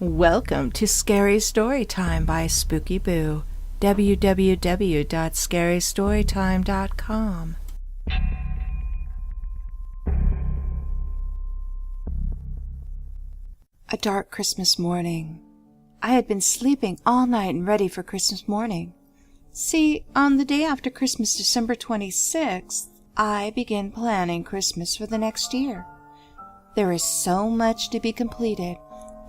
Welcome to Scary Storytime by Spooky Boo. www.scarystorytime.com. A dark Christmas morning. I had been sleeping all night and ready for Christmas morning. See, on the day after Christmas, December 26th, I began planning Christmas for the next year. There is so much to be completed,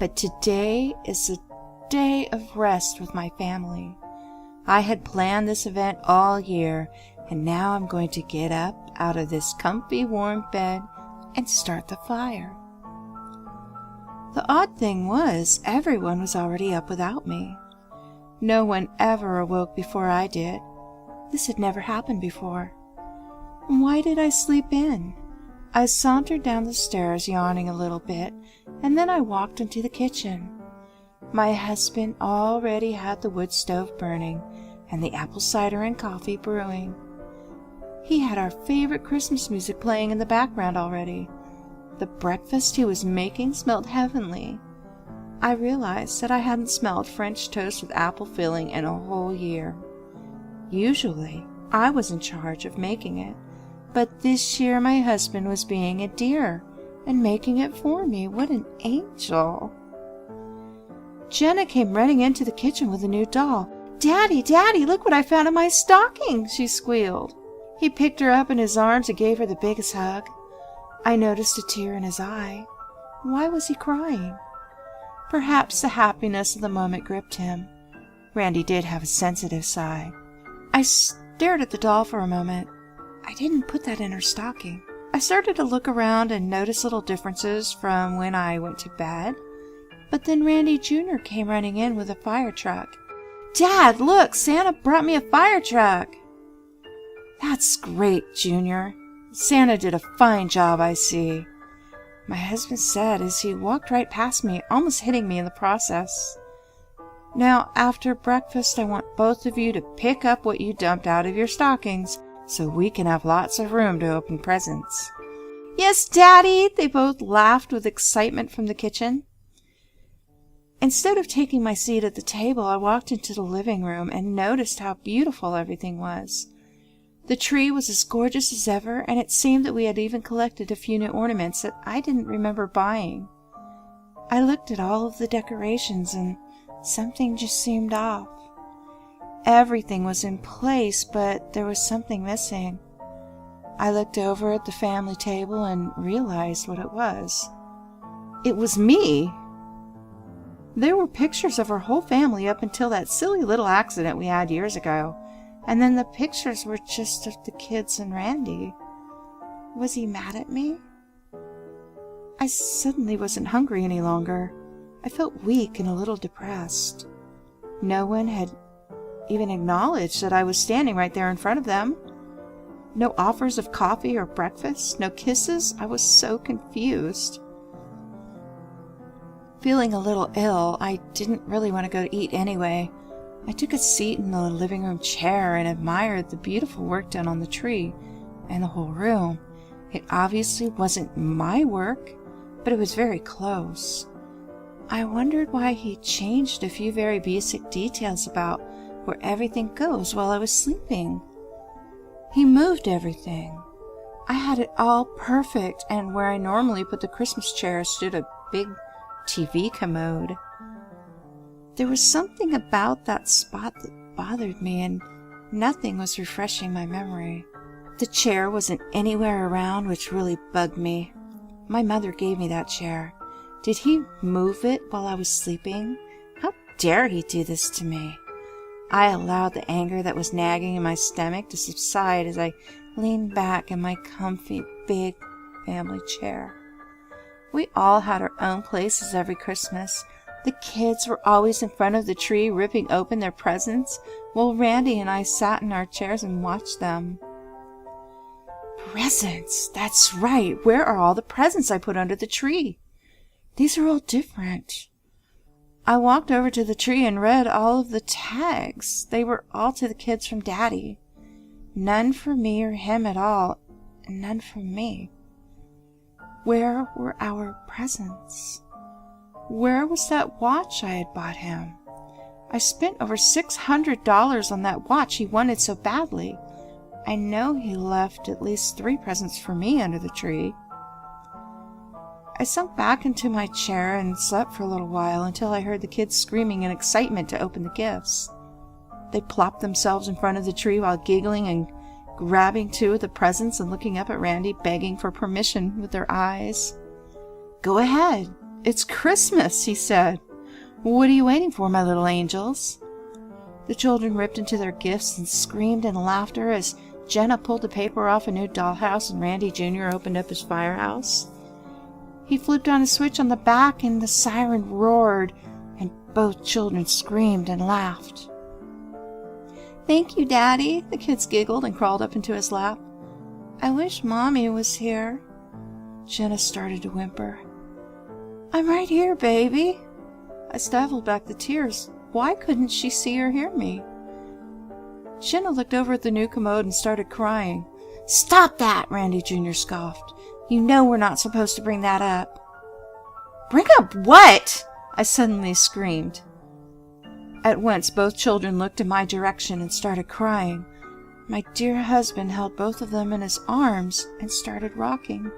but today is a day of rest with my family. I had planned this event all year, and now I'm going to get up out of this comfy warm bed and start the fire. The odd thing was, everyone was already up without me. No one ever awoke before I did. This had never happened before. Why did I sleep in? I sauntered down the stairs, yawning a little bit, and then I walked into the kitchen. My husband already had the wood stove burning and the apple cider and coffee brewing. He had our favorite Christmas music playing in the background already. The breakfast he was making smelled heavenly. I realized that I hadn't smelled French toast with apple filling in a whole year. Usually, I was in charge of making it, but this year my husband was being a dear and making it for me. What an angel! Jenna came running into the kitchen with a new doll. "Daddy, Daddy, look what I found in my stocking!" she squealed. He picked her up in his arms and gave her the biggest hug. I noticed a tear in his eye. Why was he crying? Perhaps the happiness of the moment gripped him. Randy did have a sensitive side. I stared at the doll for a moment. I didn't put that in her stocking. I started to look around and notice little differences from when I went to bed. But then Randy Jr. came running in with a fire truck. "Dad, look! Santa brought me a fire truck!" "That's great, Junior. Santa did a fine job, I see," my husband said as he walked right past me, almost hitting me in the process. "Now, after breakfast, I want both of you to pick up what you dumped out of your stockings so we can have lots of room to open presents." "Yes, Daddy!" They both laughed with excitement from the kitchen. Instead of taking my seat at the table, I walked into the living room and noticed how beautiful everything was. The tree was as gorgeous as ever, and it seemed that we had even collected a few new ornaments that I didn't remember buying. I looked at all of the decorations, and something just seemed off. Everything was in place, but there was something missing. I looked over at the family table and realized what it was. It was me! There were pictures of our whole family up until that silly little accident we had years ago, and then the pictures were just of the kids and Randy. Was he mad at me? I suddenly wasn't hungry any longer. I felt weak and a little depressed. No one had even acknowledged that I was standing right there in front of them. No offers of coffee or breakfast, no kisses. I was so confused. Feeling a little ill, I didn't really want to go to eat anyway. I took a seat in the living room chair and admired the beautiful work done on the tree and the whole room. It obviously wasn't my work, but it was very close. I wondered why he changed a few very basic details about where everything goes while I was sleeping. He moved everything. I had it all perfect, and where I normally put the Christmas chair stood a big TV commode. There was something about that spot that bothered me, and nothing was refreshing my memory. The chair wasn't anywhere around, which really bugged me. My mother gave me that chair. Did he move it while I was sleeping? How dare he do this to me? I allowed the anger that was nagging in my stomach to subside as I leaned back in my comfy, big family chair. We all had our own places every Christmas. The kids were always in front of the tree ripping open their presents, while Randy and I sat in our chairs and watched them. Presents! That's right! Where are all the presents I put under the tree? These are all different. I walked over to the tree and read all of the tags. They were all to the kids from Daddy. None for me or him at all, and none for me. Where were our presents? Where was that watch I had bought him? I spent over $600 on that watch he wanted so badly. I know he left at least 3 presents for me under the tree. I sunk back into my chair and slept for a little while until I heard the kids screaming in excitement to open the gifts. They plopped themselves in front of the tree while giggling and grabbing 2 of the presents and looking up at Randy, begging for permission with their eyes. "Go ahead. It's Christmas," he said. "What are you waiting for, my little angels?" The children ripped into their gifts and screamed in laughter as Jenna pulled the paper off a new dollhouse and Randy Jr. opened up his firehouse. He flipped on a switch on the back and the siren roared, and both children screamed and laughed. "Thank you, Daddy," the kids giggled and crawled up into his lap. "I wish Mommy was here." Jenna started to whimper. "I'm right here, baby." I stifled back the tears. Why couldn't she see or hear me? Jenna looked over at the new commode and started crying. "Stop that!" Randy Jr. scoffed. "You know we're not supposed to bring that up." "Bring up what?" I suddenly screamed. At once, both children looked in my direction and started crying. My dear husband held both of them in his arms and started rocking.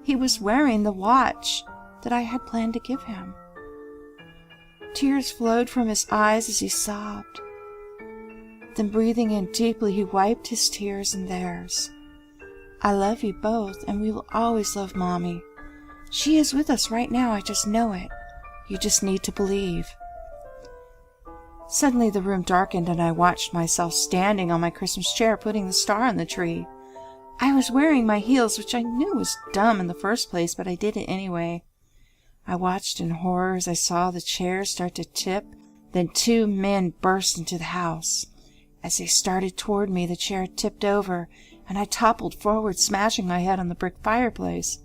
He was wearing the watch that I had planned to give him. Tears flowed from his eyes as he sobbed. Then, breathing in deeply, he wiped his tears and theirs. "I love you both, and we will always love Mommy. She is with us right now, I just know it. You just need to believe." Suddenly the room darkened and I watched myself standing on my Christmas chair putting the star on the tree. I was wearing my heels, which I knew was dumb in the first place, but I did it anyway. I watched in horror as I saw the chair start to tip, then 2 men burst into the house. As they started toward me, the chair tipped over, and I toppled forward, smashing my head on the brick fireplace.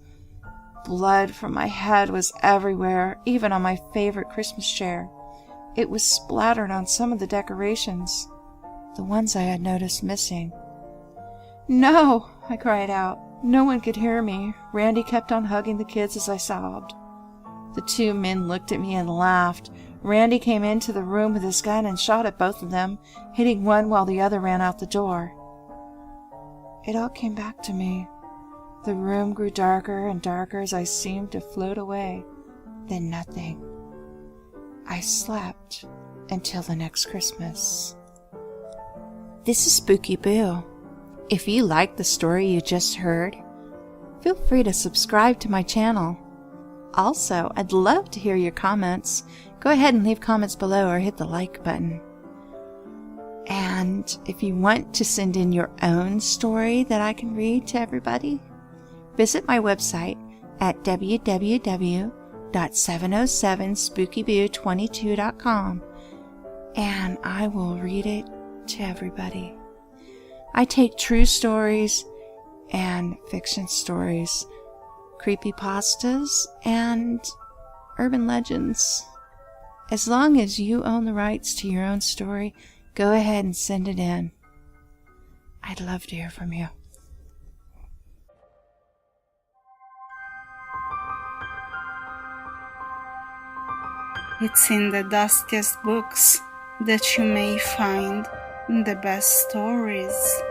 Blood from my head was everywhere, even on my favorite Christmas chair. It was splattered on some of the decorations, the ones I had noticed missing. "No!" I cried out. No one could hear me. Randy kept on hugging the kids as I sobbed. The 2 men looked at me and laughed. Randy came into the room with his gun and shot at both of them, hitting one while the other ran out the door. It all came back to me. The room grew darker and darker as I seemed to float away. Then nothing. I slept until the next Christmas. This is Spooky Boo. If you liked the story you just heard, feel free to subscribe to my channel. Also, I'd love to hear your comments. Go ahead and leave comments below or hit the like button. And if you want to send in your own story that I can read to everybody, visit my website at www.707spookyboo22.com and I will read it to everybody. I take true stories and fiction stories, creepypastas, and urban legends. As long as you own the rights to your own story, go ahead and send it in. I'd love to hear from you. It's in the dustiest books that you may find the best stories.